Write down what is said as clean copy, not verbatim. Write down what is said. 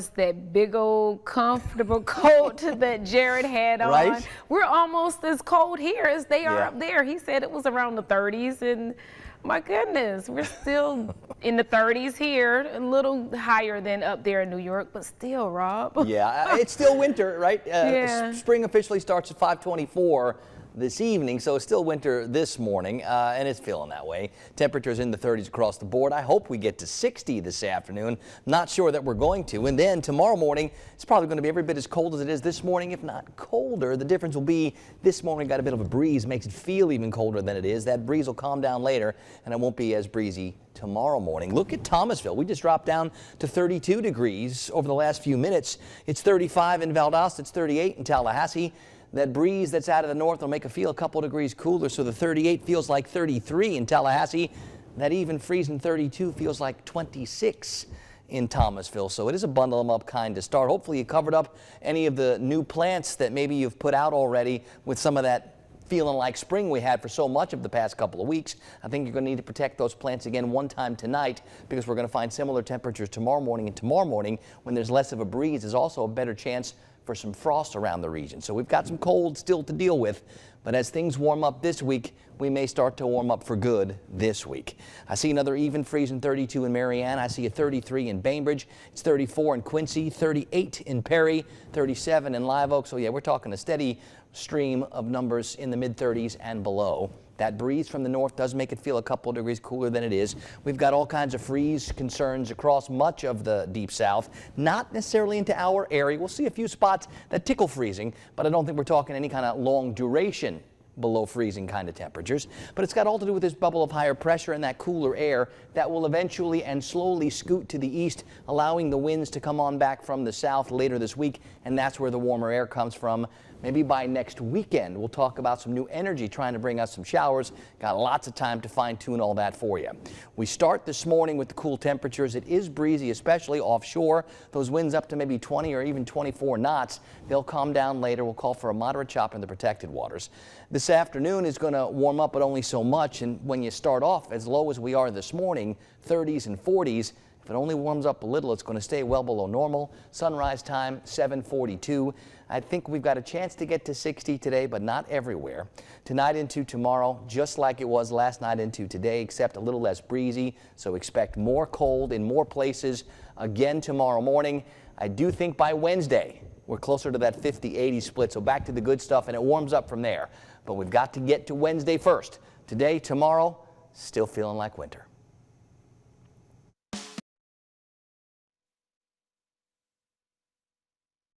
that big old comfortable coat that Jared had on. Right? We're almost as cold here as they are Yeah. up there. He said it was around the 30s, and my goodness, we're still in the 30s here, a little higher than up there in New York, but still, Rob. Yeah, it's still winter, right? Yeah. Spring officially starts at 5:24 this evening, so it's still winter this morning, and it's feeling that way. Temperatures in the 30s across the board. I hope we get to 60 this afternoon. Not sure that we're going to. And then tomorrow morning, it's probably going to be every bit as cold as it is this morning, if not colder. The difference will be this morning got a bit of a breeze, makes it feel even colder than it is. That breeze will calm down later, and it won't be as breezy tomorrow morning. Look at Thomasville. We just dropped down to 32 degrees over the last few minutes. It's 35 in Valdosta. It's 38 in Tallahassee. That breeze that's out of the north will make it feel a couple degrees cooler, so the 38 feels like 33 in Tallahassee. That even freezing 32 feels like 26 in Thomasville. So it is a bundle them up kind of start. Hopefully you covered up any of the new plants that maybe you've put out already with some of that feeling like spring we had for so much of the past couple of weeks. I think you're going to need to protect those plants again one time tonight, because we're going to find similar temperatures tomorrow morning, and tomorrow morning when there's less of a breeze there's also a better chance for some frost around the region. So we've got some cold still to deal with, but as things warm up this week, we may start to warm up for good this week. I see another even freezing 32 in Marianne. I see a 33 in Bainbridge. It's 34 in Quincy, 38 in Perry, 37 in Live Oak. So yeah, we're talking a steady stream of numbers in the mid-30s and below. That breeze from the north does make it feel a couple degrees cooler than it is. We've got all kinds of freeze concerns across much of the deep south, not necessarily into our area. We'll see a few spots that tickle freezing, but I don't think we're talking any kind of long duration below freezing kind of temperatures. But it's got all to do with this bubble of higher pressure and that cooler air that will eventually and slowly scoot to the east, allowing the winds to come on back from the south later this week, and that's where the warmer air comes from. Maybe by next weekend, we'll talk about some new energy trying to bring us some showers. Got lots of time to fine-tune all that for you. We start this morning with the cool temperatures. It is breezy, especially offshore. Those winds up to maybe 20 or even 24 knots. They'll calm down later. We'll call for a moderate chop in the protected waters. This afternoon is going to warm up, but only so much. And when you start off as low as we are this morning, 30s and 40s, if it only warms up a little, it's going to stay well below normal. Sunrise time, 7:42. I think we've got a chance to get to 60 today, but not everywhere. Tonight into tomorrow, just like it was last night into today, except a little less breezy. So expect more cold in more places again tomorrow morning. I do think by Wednesday, we're closer to that 50-80 split. So back to the good stuff, and it warms up from there. But we've got to get to Wednesday first. Today, tomorrow, still feeling like winter.